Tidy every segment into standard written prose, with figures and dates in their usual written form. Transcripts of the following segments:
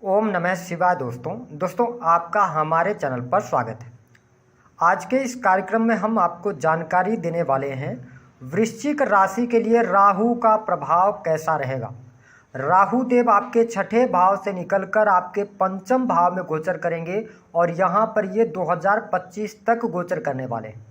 ओम नमः शिवाय। दोस्तों आपका हमारे चैनल पर स्वागत है। आज के इस कार्यक्रम में हम आपको जानकारी देने वाले हैं वृश्चिक राशि के लिए राहु का प्रभाव कैसा रहेगा। राहु देव आपके छठे भाव से निकलकर आपके पंचम भाव में गोचर करेंगे और यहाँ पर ये 2025 तक गोचर करने वाले हैं।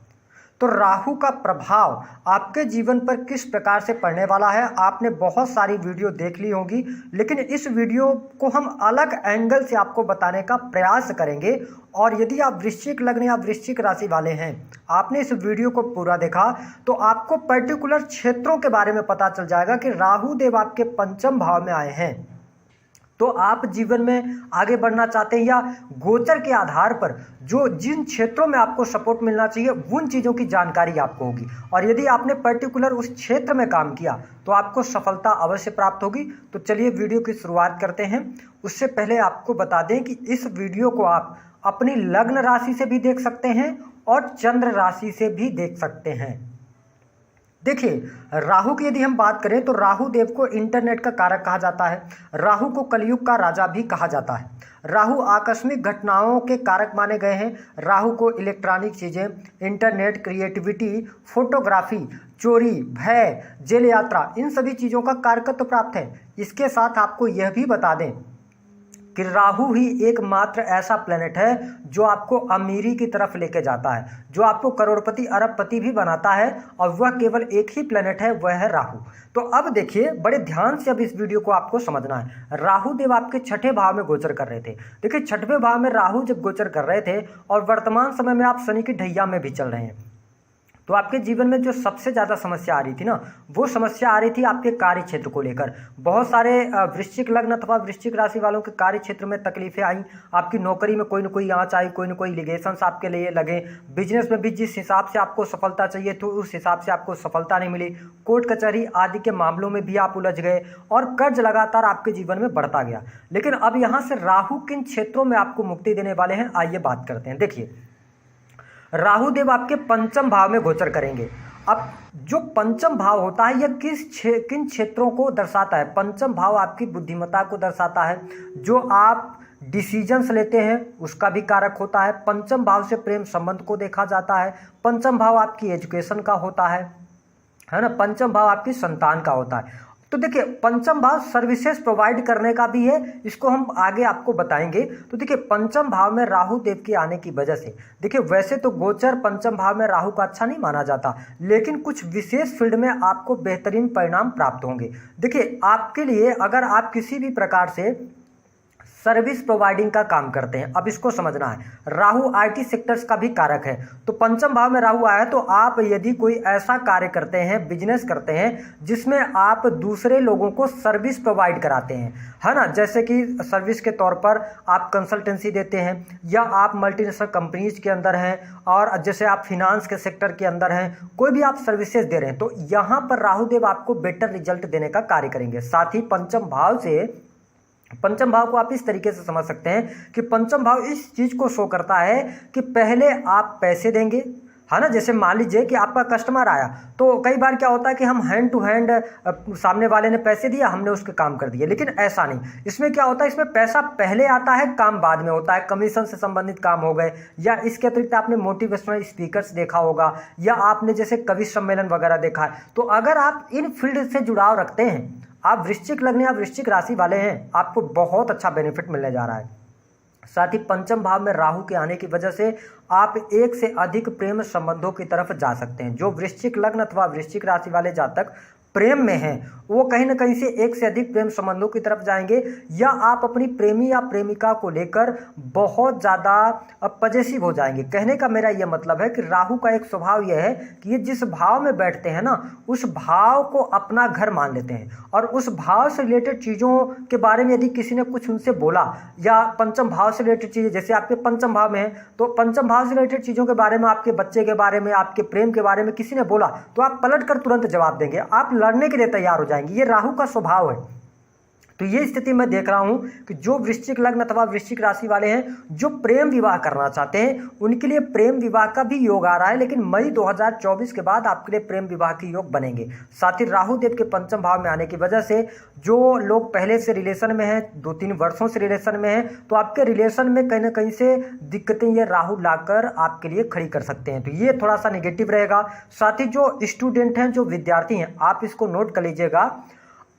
तो राहु का प्रभाव आपके जीवन पर किस प्रकार से पड़ने वाला है, आपने बहुत सारी वीडियो देख ली होगी, लेकिन इस वीडियो को हम अलग एंगल से आपको बताने का प्रयास करेंगे। और यदि आप वृश्चिक लग्न या वृश्चिक राशि वाले हैं, आपने इस वीडियो को पूरा देखा तो आपको पर्टिकुलर क्षेत्रों के बारे में पता चल जाएगा कि राहु देव आपके पंचम भाव में आए हैं तो आप जीवन में आगे बढ़ना चाहते हैं या गोचर के आधार पर जो जिन क्षेत्रों में आपको सपोर्ट मिलना चाहिए उन चीज़ों की जानकारी आपको होगी। और यदि आपने पर्टिकुलर उस क्षेत्र में काम किया तो आपको सफलता अवश्य प्राप्त होगी। तो चलिए वीडियो की शुरुआत करते हैं। उससे पहले आपको बता दें कि इस वीडियो को आप अपनी लग्न राशि से भी देख सकते हैं और चंद्र राशि से भी देख सकते हैं। देखिए, राहु की यदि हम बात करें तो राहु देव को इंटरनेट का कारक कहा जाता है। राहु को कलयुग का राजा भी कहा जाता है। राहु आकस्मिक घटनाओं के कारक माने गए हैं। राहु को इलेक्ट्रॉनिक चीज़ें, इंटरनेट, क्रिएटिविटी, फोटोग्राफी, चोरी, भय, जेल यात्रा, इन सभी चीज़ों का कारकत्व प्राप्त है। इसके साथ आपको यह भी बता दें कि राहु ही एकमात्र ऐसा प्लेनेट है जो आपको अमीरी की तरफ लेके जाता है, जो आपको करोड़पति अरबपति भी बनाता है, और वह केवल एक ही प्लेनेट है, वह है राहु। तो अब देखिए, बड़े ध्यान से अब इस वीडियो को आपको समझना है। राहु देव आपके छठे भाव में गोचर कर रहे थे। देखिए, छठवें भाव में राहु जब गोचर कर रहे थे और वर्तमान समय में आप शनि की ढैया में भी चल रहे हैं, तो आपके जीवन में जो सबसे ज़्यादा समस्या आ रही थी ना, वो समस्या आ रही थी आपके कार्य क्षेत्र को लेकर। बहुत सारे वृश्चिक लग्न अथवा वृश्चिक राशि वालों के कार्य क्षेत्र में तकलीफें आई। आपकी नौकरी में कोई ना कोई आँच आई, कोई ना कोई लिगेशंस आपके लिए लगे। बिजनेस में भी जिस हिसाब से आपको सफलता चाहिए तो उस हिसाब से आपको सफलता नहीं मिली। कोर्ट कचहरी आदि के मामलों में भी आप उलझ गए और कर्ज लगातार आपके जीवन में बढ़ता गया। लेकिन अब यहाँ से राहु किन क्षेत्रों में आपको मुक्ति देने वाले हैं, आइए बात करते हैं। देखिए, राहु देव आपके पंचम भाव में गोचर करेंगे। अब जो पंचम भाव होता है यह किन क्षेत्रों को दर्शाता है? पंचम भाव आपकी बुद्धिमत्ता को दर्शाता है, जो आप डिसीजंस लेते हैं उसका भी कारक होता है। पंचम भाव से प्रेम संबंध को देखा जाता है। पंचम भाव आपकी एजुकेशन का होता है ना। पंचम भाव आपकी संतान का होता है। तो देखिए, पंचम भाव सर्विसेज प्रोवाइड करने का भी है, इसको हम आगे आपको बताएंगे। तो देखिए, पंचम भाव में राहु देव के आने की वजह से, देखिए वैसे तो गोचर पंचम भाव में राहु का अच्छा नहीं माना जाता, लेकिन कुछ विशेष फील्ड में आपको बेहतरीन परिणाम प्राप्त होंगे। देखिए, आपके लिए अगर आप किसी भी प्रकार से सर्विस प्रोवाइडिंग का काम करते हैं, अब इसको समझना है, राहु आईटी सेक्टर्स का भी कारक है। तो पंचम भाव में राहु आया तो आप यदि कोई ऐसा कार्य करते हैं, बिजनेस करते हैं जिसमें आप दूसरे लोगों को सर्विस प्रोवाइड कराते हैं, है ना, जैसे कि सर्विस के तौर पर आप कंसल्टेंसी देते हैं, या आप मल्टीनेशनल कंपनीज के अंदर हैं, और जैसे आप फिनांस के सेक्टर के अंदर हैं, कोई भी आप सर्विसेज दे रहे हैं, तो यहाँ पर राहु देव आपको बेटर रिजल्ट देने का कार्य करेंगे। साथ ही पंचम भाव को आप इस तरीके से समझ सकते हैं कि पंचम भाव इस चीज को शो करता है कि पहले आप पैसे देंगे, है ना। जैसे मान लीजिए कि आपका कस्टमर आया, तो कई बार क्या होता है कि हम हैंड टू हैंड, सामने वाले ने पैसे दिया, हमने उसके काम कर दिए, लेकिन ऐसा नहीं। इसमें क्या होता है, इसमें पैसा पहले आता है, काम बाद में होता है। कमीशन से संबंधित काम हो गए, या इसके अतिरिक्त आपने मोटिवेशनल स्पीकर्स देखा होगा, या आपने जैसे कवि सम्मेलन वगैरह देखा है। तो अगर आप इन फील्ड से जुड़ाव रखते हैं, आप वृश्चिक लग्न या वृश्चिक राशि वाले हैं, आपको बहुत अच्छा बेनिफिट मिलने जा रहा है। साथ ही पंचम भाव में राहु के आने की वजह से आप एक से अधिक प्रेम संबंधों की तरफ जा सकते हैं। जो वृश्चिक लग्न अथवा वृश्चिक राशि वाले जातक प्रेम में हैं, वो कहीं ना कहीं से एक से अधिक प्रेम संबंधों की तरफ जाएंगे, या आप अपनी प्रेमी या प्रेमिका को लेकर बहुत ज़्यादा पजेसिव हो जाएंगे। कहने का मेरा यह मतलब है कि राहु का एक स्वभाव यह है कि ये जिस भाव में बैठते हैं ना, उस भाव को अपना घर मान लेते हैं, और उस भाव से रिलेटेड चीज़ों के बारे में यदि किसी ने कुछ उनसे बोला, या पंचम भाव से रिलेटेड चीज़ें, जैसे आपके पंचम भाव में है, तो पंचम भाव से रिलेटेड चीज़ों के बारे में, आपके बच्चे के बारे में, आपके प्रेम के बारे में किसी ने बोला, तो आप पलट कर तुरंत जवाब देंगे, आप लड़ने के लिए तैयार हो जाएंगे। ये राहु का स्वभाव है। तो ये स्थिति मैं देख रहा हूं कि जो वृश्चिक लग्न अथवा वृश्चिक राशि वाले हैं जो प्रेम विवाह करना चाहते हैं उनके लिए प्रेम विवाह का भी योग आ रहा है, लेकिन मई 2024 के बाद आपके लिए प्रेम विवाह के योग बनेंगे। साथ ही राहु देव के पंचम भाव में आने की वजह से जो लोग पहले से रिलेशन में हैं, 2-3 वर्षों से रिलेशन में हैं, तो आपके रिलेशन में कहीं ना कहीं से दिक्कतें ये राहु लाकर आपके लिए खड़ी कर सकते हैं, तो ये थोड़ा सा नेगेटिव रहेगा। साथ ही जो स्टूडेंट हैं, जो विद्यार्थी हैं, आप इसको नोट कर लीजिएगा,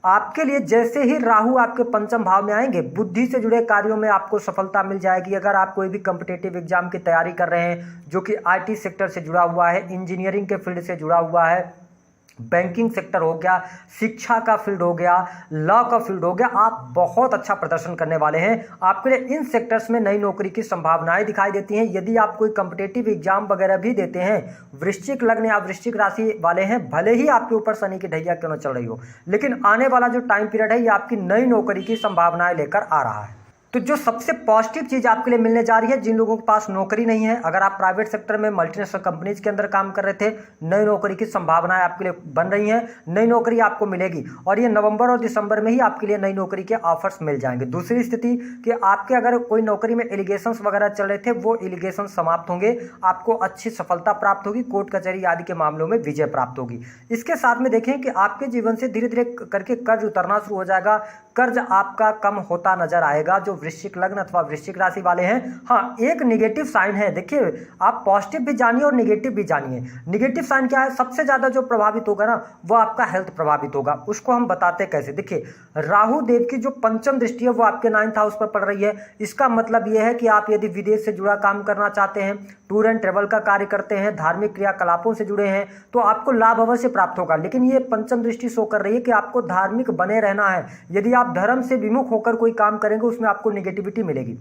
आपके लिए जैसे ही राहु आपके पंचम भाव में आएंगे बुद्धि से जुड़े कार्यों में आपको सफलता मिल जाएगी। अगर आप कोई भी कॉम्पिटिटिव एग्जाम की तैयारी कर रहे हैं जो कि आईटी सेक्टर से जुड़ा हुआ है, इंजीनियरिंग के फील्ड से जुड़ा हुआ है, बैंकिंग सेक्टर हो गया, शिक्षा का फील्ड हो गया, लॉ का फील्ड हो गया, आप बहुत अच्छा प्रदर्शन करने वाले हैं। आपके लिए इन सेक्टर्स में नई नौकरी की संभावनाएं दिखाई देती हैं। यदि आप कोई कॉम्पिटिटिव एग्जाम वगैरह भी देते हैं, वृश्चिक लग्न या वृश्चिक राशि वाले हैं, भले ही आपके ऊपर शनि की ढैया क्यों न चल रही हो, लेकिन आने वाला जो टाइम पीरियड है ये आपकी नई नौकरी की संभावनाएं लेकर आ रहा है। तो जो सबसे पॉजिटिव चीज़ आपके लिए मिलने जा रही है, जिन लोगों के पास नौकरी नहीं है, अगर आप प्राइवेट सेक्टर में मल्टीनेशनल कंपनीज के अंदर काम कर रहे थे, नई नौकरी की संभावनाएं आपके लिए बन रही हैं, नई नौकरी आपको मिलेगी और ये नवंबर और दिसंबर में ही आपके लिए नई नौकरी के ऑफर्स मिल जाएंगे। दूसरी स्थिति कि आपके अगर कोई नौकरी में एलिगेशंस वगैरह चल रहे थे, वो एलिगेशन समाप्त होंगे, आपको अच्छी सफलता प्राप्त होगी, कोर्ट कचहरी आदि के मामलों में विजय प्राप्त होगी। इसके साथ में देखें कि आपके जीवन से धीरे धीरे करके कर्ज उतरना शुरू हो जाएगा, कर्ज आपका कम होता नजर आएगा जो वृश्चिक लग्न अथवा वृश्चिक राशि वाले हैं। हाँ, एक नेगेटिव साइन है, देखिए आप पॉजिटिव भी जानिए और नेगेटिव भी जानिए। नेगेटिव साइन क्या है? सबसे ज्यादा जो प्रभावित होगा ना वो आपका हेल्थ प्रभावित होगा। उसको हम बताते कैसे, देखिए राहु देव की जो पंचम दृष्टि है वो आपके 9th हाउस पर पड़ रही है। इसका मतलब यह है कि आप यदि विदेश से जुड़ा काम करना चाहते हैं, टूर एंड ट्रेवल का कार्य करते हैं, धार्मिक क्रियाकलापों से जुड़े हैं, तो आपको लाभ अवश्य प्राप्त होगा। लेकिन ये पंचम दृष्टि शो कर रही है कि आपको धार्मिक बने रहना है। यदि आप धर्म से विमुख होकर कोई काम करेंगे उसमें आपको नेगेटिविटी मिलेगी,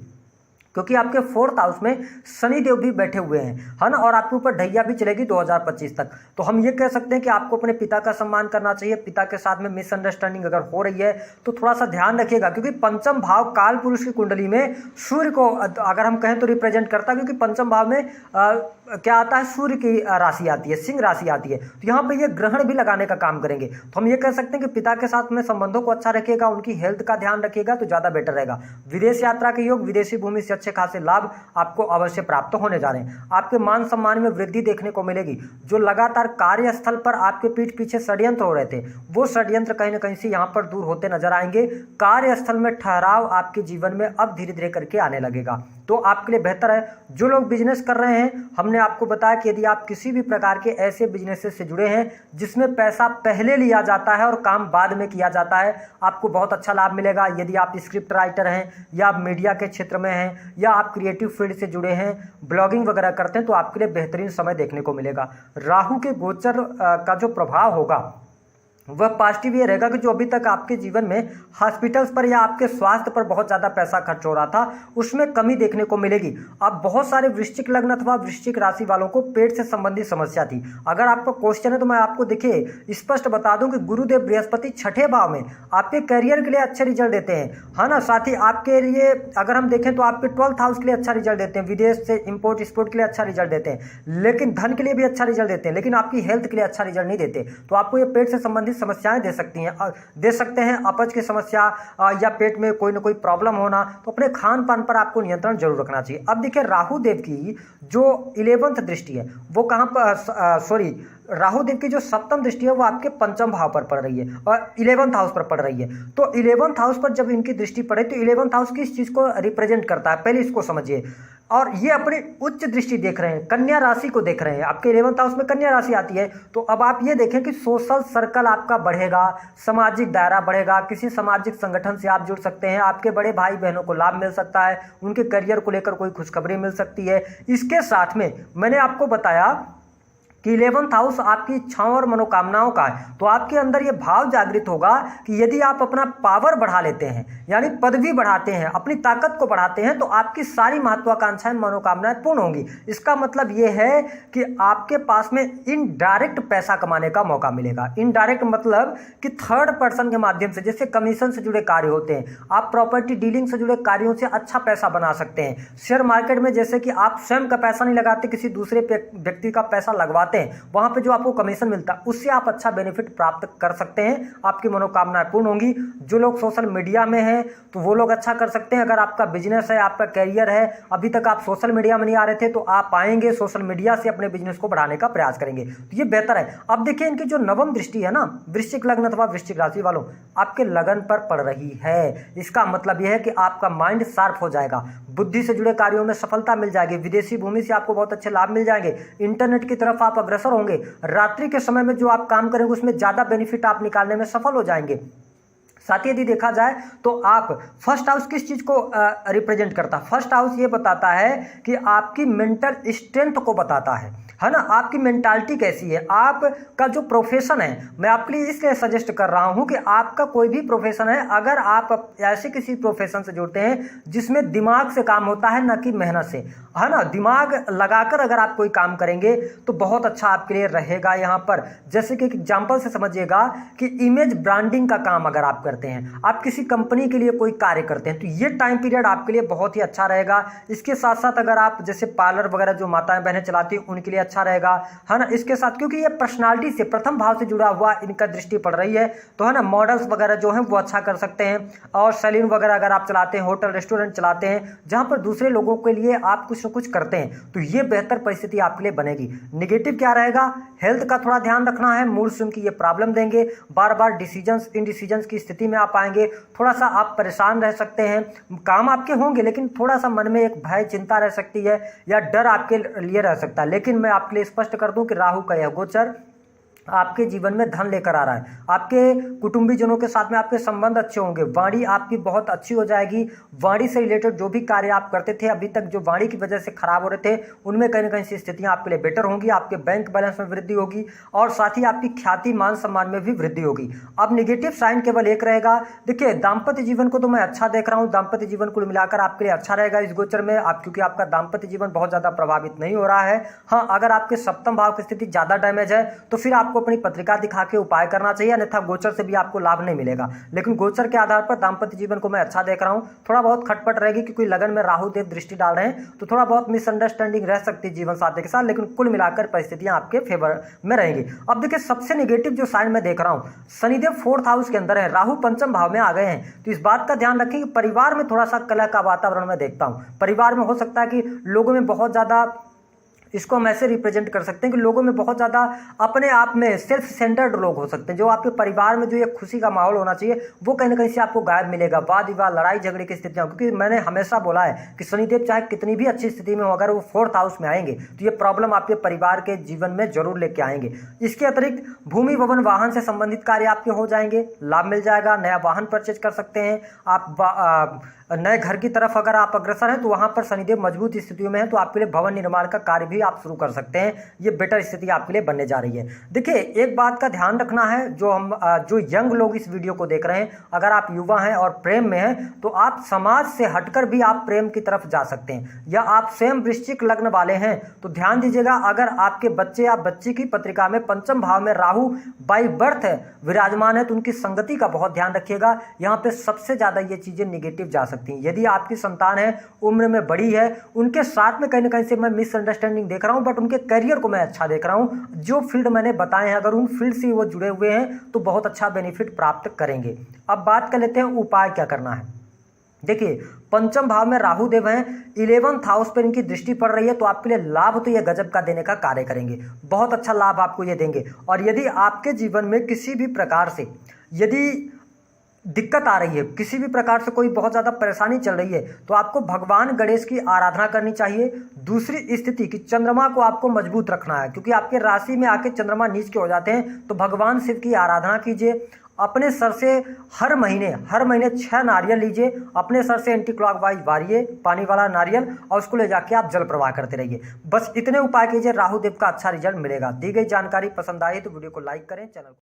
क्योंकि आपके 4th हाउस में शनि देव भी बैठे हुए हैं, है ना, और आपके ऊपर ढैया भी चलेगी 2025 तक। तो हम ये कह सकते हैं कि आपको अपने पिता का सम्मान करना चाहिए। पिता के साथ में मिसअंडरस्टैंडिंग अगर हो रही है तो थोड़ा सा ध्यान रखिएगा, क्योंकि पंचम भाव काल पुरुष की कुंडली में सूर्य को अगर हम कहें तो रिप्रेजेंट करता है, क्योंकि पंचम भाव में क्या आता है, सूर्य की राशि आती है, सिंह राशि आती है। तो यहाँ पे ये ग्रहण भी लगाने का काम करेंगे। तो हम ये कह सकते हैं कि पिता के साथ में संबंधों को अच्छा रखिएगा, उनकी हेल्थ का ध्यान रखिएगा तो ज्यादा बेटर रहेगा। विदेश यात्रा के योग, विदेशी भूमि से अच्छे खासे लाभ आपको अवश्य प्राप्त होने जा रहे हैं। आपके मान सम्मान में वृद्धि देखने को मिलेगी। जो लगातार कार्यस्थल पर आपके पीठ पीछे षड्यंत्र हो रहे थे, वो षड्यंत्र कहीं ना कहीं से यहाँ पर दूर होते नजर आएंगे। कार्यस्थल में ठहराव आपके जीवन में अब धीरे धीरे करके आने लगेगा, तो आपके लिए बेहतर है। जो लोग बिजनेस कर रहे हैं, हमने आपको बताया कि यदि आप किसी भी प्रकार के ऐसे बिजनेस से जुड़े हैं जिसमें पैसा पहले लिया जाता है और काम बाद में किया जाता है, आपको बहुत अच्छा लाभ मिलेगा। यदि आप स्क्रिप्ट राइटर हैं या आप मीडिया के क्षेत्र में हैं या आप क्रिएटिव फील्ड से जुड़े हैं, ब्लॉगिंग वगैरह करते हैं, तो आपके लिए बेहतरीन समय देखने को मिलेगा। राहु के गोचर का जो प्रभाव होगा वह पॉजिटिव ये रहेगा कि जो अभी तक आपके जीवन में हॉस्पिटल्स पर या आपके स्वास्थ्य पर बहुत ज़्यादा पैसा खर्च हो रहा था, उसमें कमी देखने को मिलेगी। अब बहुत सारे वृश्चिक लग्न अथवा वृश्चिक राशि वालों को पेट से संबंधित समस्या थी। अगर आपका क्वेश्चन है तो मैं आपको देखिए स्पष्ट बता दूं कि गुरुदेव बृहस्पति 6ठे भाव में आपके करियर के लिए अच्छे रिजल्ट देते हैं, है ना। साथ ही आपके लिए अगर हम देखें तो आपके 12th हाउस के लिए अच्छा रिजल्ट देते हैं, विदेश से इंपोर्ट एक्सपोर्ट के लिए अच्छा रिजल्ट देते हैं, लेकिन धन के लिए भी अच्छा रिजल्ट देते हैं, लेकिन आपकी हेल्थ के लिए अच्छा रिजल्ट नहीं देते। तो आपको ये पेट से संबंधित समस्याएं दे सकते हैं, अपच की समस्या या पेट में कोई ना कोई प्रॉब्लम होना। तो अपने खान पान पर आपको नियंत्रण जरूर रखना चाहिए। अब देखिए राहु देव की जो 11th दृष्टि है वो कहां पर, राहु देव की जो 7th दृष्टि है वो आपके पंचम भाव पर पड़ रही है और 11th हाउस पर पड़ रही है। तो 11th हाउस पर जब इनकी दृष्टि पड़े तो 11th हाउस किस चीज को रिप्रेजेंट करता है, पहले इसको समझिए। और ये अपनी उच्च दृष्टि देख रहे हैं, कन्या राशि को देख रहे हैं। आपके 11th हाउस में कन्या राशि आती है, तो अब आप ये देखें कि सोशल सर्कल आपका बढ़ेगा, सामाजिक दायरा बढ़ेगा, किसी सामाजिक संगठन से आप जुड़ सकते हैं, आपके बड़े भाई बहनों को लाभ मिल सकता है, उनके करियर को लेकर कोई खुशखबरी मिल सकती है। इसके साथ में मैंने आपको बताया कि 11th हाउस आपकी इच्छाओं और मनोकामनाओं का है, तो आपके अंदर ये भाव जागृत होगा कि यदि आप अपना पावर बढ़ा लेते हैं, यानी पदवी बढ़ाते हैं, अपनी ताकत को बढ़ाते हैं, तो आपकी सारी महत्वाकांक्षाएं मनोकामनाएं पूर्ण होंगी। इसका मतलब ये है कि आपके पास में इनडायरेक्ट पैसा कमाने का मौका मिलेगा। इनडायरेक्ट मतलब कि थर्ड पर्सन के माध्यम से, जैसे कमीशन से जुड़े कार्य होते हैं, आप प्रॉपर्टी डीलिंग से जुड़े कार्यों से अच्छा पैसा बना सकते हैं। शेयर मार्केट में जैसे कि आप स्वयं का पैसा नहीं लगाते, किसी दूसरे व्यक्ति का पैसा लगवाते जाते हैं वहाँ पे जो आपको कमीशन मिलता है उससे आप अच्छा बेनिफिट प्राप्त कर सकते हैं, आपकी मनोकामनाएं पूर्ण होंगी। जो लोग सोशल मीडिया में हैं तो वो लोग अच्छा कर सकते हैं। अगर आपका बिजनेस है, आपका कैरियर है, अभी तक आप सोशल मीडिया में नहीं आ रहे थे तो आप आएंगे, सोशल मीडिया से अपने बिजनेस को बढ़ाने का प्रयास करेंगे तो ये बेहतर है। अब देखिए इनकी जो नवम दृष्टि है ना वृश्चिक लग्न अथवा वृश्चिक राशि वालों, आपके लगन पर पड़ रही है। इसका मतलब यह है कि आपका माइंड शार्प हो जाएगा, बुद्धि से जुड़े कार्यों में सफलता मिल जाएगी, विदेशी भूमि से आपको बहुत अच्छे लाभ मिल जाएंगे, इंटरनेट की तरफ आप अग्रसर होंगे, रात्रि के समय में जो आप काम करेंगे उसमें ज्यादा बेनिफिट आप निकालने में सफल हो जाएंगे। साथ ही यदि देखा जाए तो आप फर्स्ट हाउस किस चीज को रिप्रेजेंट करता है? फर्स्ट हाउस ये बताता है कि आपकी मेंटल स्ट्रेंथ को बताता है ना, आपकी मेंटालिटी कैसी है, आपका जो प्रोफेशन है। मैं आपके लिए इसलिए सजेस्ट कर रहा हूं कि आपका कोई भी प्रोफेशन है, अगर आप ऐसे किसी प्रोफेशन से जुड़ते हैं जिसमें दिमाग से काम होता है ना कि मेहनत से, है ना, दिमाग लगाकर अगर आप कोई काम करेंगे तो बहुत अच्छा आपके लिए रहेगा। यहाँ पर जैसे कि एग्जाम्पल से समझिएगा कि इमेज ब्रांडिंग का काम अगर आप करते हैं, आप किसी कंपनी के लिए कोई कार्य करते हैं तो ये टाइम पीरियड आपके लिए बहुत ही अच्छा रहेगा। इसके साथ साथ अगर आप जैसे पार्लर वगैरह जो माताएं बहनें चलाती हैं उनके लिए अच्छा रहेगा, है ना। इसके साथ क्योंकि ये पर्सनालिटी से प्रथम भाव से जुड़ा हुआ इनका दृष्टि पड़ रही है तो है ना, मॉडल्स वगैरह जो हैं वो अच्छा कर सकते हैं। और सैलून वगैरह अगर आप चलाते हैं, होटल रेस्टोरेंट चलाते हैं जहां पर दूसरे लोगों के लिए आप कुछ न कुछ करते हैं तो ये बेहतर परिस्थिति आपके लिए बनेगी। नेगेटिव क्या रहेगा? हेल्थ का थोड़ा ध्यान रखना है, मूड स्विंग की ये प्रॉब्लम देंगे, बार बार डिसीजंस इनडिसीजंस की स्थिति में आप आएंगे, थोड़ा सा आप परेशान रह सकते हैं। काम आपके होंगे लेकिन थोड़ा सा मन में एक भय चिंता रह सकती है या डर आपके लिए रह सकता है। लेकिन मैं आपके लिए स्पष्ट कर दूं कि राहु का यह गोचर आपके जीवन में धन लेकर आ रहा है, आपके कुटुंबीजनों के साथ में आपके संबंध अच्छे होंगे, वाणी आपकी बहुत अच्छी हो जाएगी। वाणी से रिलेटेड जो भी कार्य आप करते थे अभी तक जो वाणी की वजह से खराब हो रहे थे उनमें कहीं ना कहीं से स्थितियां आपके लिए बेटर होंगी, आपके बैंक बैलेंस में वृद्धि होगी और साथ ही आपकी ख्याति मान सम्मान में भी वृद्धि होगी। अब निगेटिव साइन केवल एक रहेगा, देखिए दाम्पत्य जीवन को तो मैं अच्छा देख रहा हूँ, दाम्पत्य जीवन कुल मिलाकर आपके लिए अच्छा रहेगा इस गोचर में, आप क्योंकि आपका दाम्पत्य जीवन बहुत ज्यादा प्रभावित नहीं हो रहा है। हाँ, अगर आपके सप्तम भाव की स्थिति ज्यादा डैमेज है तो फिर आपको अपनी पत्रिका दिखा के उपाय करना चाहिए, अन्यथा गोचर से भी आपको लाभ नहीं मिलेगा। लेकिन गोचर के आधार पर दाम्पत्य जीवन को मैं अच्छा देख रहा हूं, थोड़ा बहुत खटपट रहेगी क्योंकि लगन में राहु देव दृष्टि डाल रहे हैं तो थोड़ा बहुत मिसअंडरस्टैंडिंग रह सकती है जीवन साथी के साथ, लेकिन कुल मिलाकर परिस्थितियां आपके फेवर में रहेंगी। अब देखिए सबसे नेगेटिव जो साइन मैं देख रहा हूं, शनिदेव फोर्थ हाउस के अंदर है, राहु पंचम भाव में आ गए हैं तो इस बात का ध्यान रखें कि परिवार में थोड़ा सा कलह का वातावरण मैं देखता हूं। परिवार में हो सकता है कि लोगों में बहुत ज्यादा, इसको हम ऐसे रिप्रेजेंट कर सकते हैं कि लोगों में बहुत ज़्यादा अपने आप में सेल्फ सेंटर्ड लोग हो सकते हैं। जो आपके परिवार में जो ये खुशी का माहौल होना चाहिए वो कहीं ना कहीं से आपको गायब मिलेगा, वाद विवाद लड़ाई झगड़े की स्थितियां, क्योंकि मैंने हमेशा बोला है कि शनिदेव चाहे कितनी भी अच्छी स्थिति में हो अगर वो फोर्थ हाउस में आएंगे तो ये प्रॉब्लम आपके परिवार के जीवन में जरूर लेके आएंगे। इसके अतिरिक्त भूमि भवन वाहन से संबंधित कार्य आपके हो जाएंगे, लाभ मिल जाएगा, नया वाहन परचेज कर सकते हैं आप। नए घर की तरफ अगर आप अग्रसर हैं तो वहां पर शनिदेव मजबूत स्थितियों में है तो आपके लिए भवन निर्माण का कार्य भी आप शुरू कर सकते हैं, ये बेटर स्थिति आपके लिए बनने जा रही है। देखिए एक बात का ध्यान रखना है, जो यंग लोग इस वीडियो को देख रहे हैं, अगर आप युवा हैं और प्रेम में हैं तो आप समाज से हटकर भी आप प्रेम की तरफ जा सकते हैं, या आप स्वयं वृश्चिक लग्न वाले हैं तो ध्यान दीजिएगा, अगर आपके बच्चे या बच्ची की पत्रिका में पंचम भाव में राहु बाई बर्थ विराजमान है तो उनकी संगति का बहुत ध्यान रखिएगा। यहाँ पे सबसे ज्यादा ये चीजें निगेटिव जा सकती हैं। यदि आपकी संतान है, उम्र में बड़ी है, उनके साथ में कहीं ना कहीं से मैं मिसअंडरस्टैंडिंग देख रहा हूं, बट उनके करियर को मैं अच्छा देख रहा हूं। जो फील्ड मैंने बताए हैं अगर उन फील्ड से वो जुड़े हुए हैं तो बहुत अच्छा बेनिफिट प्राप्त करेंगे। अब बात कर लेते हैं उपाय क्या करना है। देखिए पंचम भाव में राहु देव हैं, 11th हाउस पर इनकी दृष्टि पड़ रही है तो आपके लिए लाभ तो ये गजब का देने का कार्य करेंगे, बहुत अच्छा लाभ आपको ये देंगे। और यदि आपके जीवन में किसी भी प्रकार से यदि दिक्कत आ रही है, किसी भी प्रकार से कोई बहुत ज्यादा परेशानी चल रही है तो आपको भगवान गणेश की आराधना करनी चाहिए। दूसरी स्थिति कि चंद्रमा को आपको मजबूत रखना है, क्योंकि आपके राशि में आके चंद्रमा नीच के हो जाते हैं तो भगवान शिव की आराधना कीजिए। अपने सर से हर महीने 6 नारियल लीजिए, अपने सर से एंटी क्लॉकवाइज वारिए पानी वाला नारियल और उसको ले जाके आप जल प्रवाह करते रहिए। बस इतने उपाय कीजिए, राहु देव का अच्छा रिजल्ट मिलेगा। दी गई जानकारी पसंद आई तो वीडियो को लाइक करें, चैनल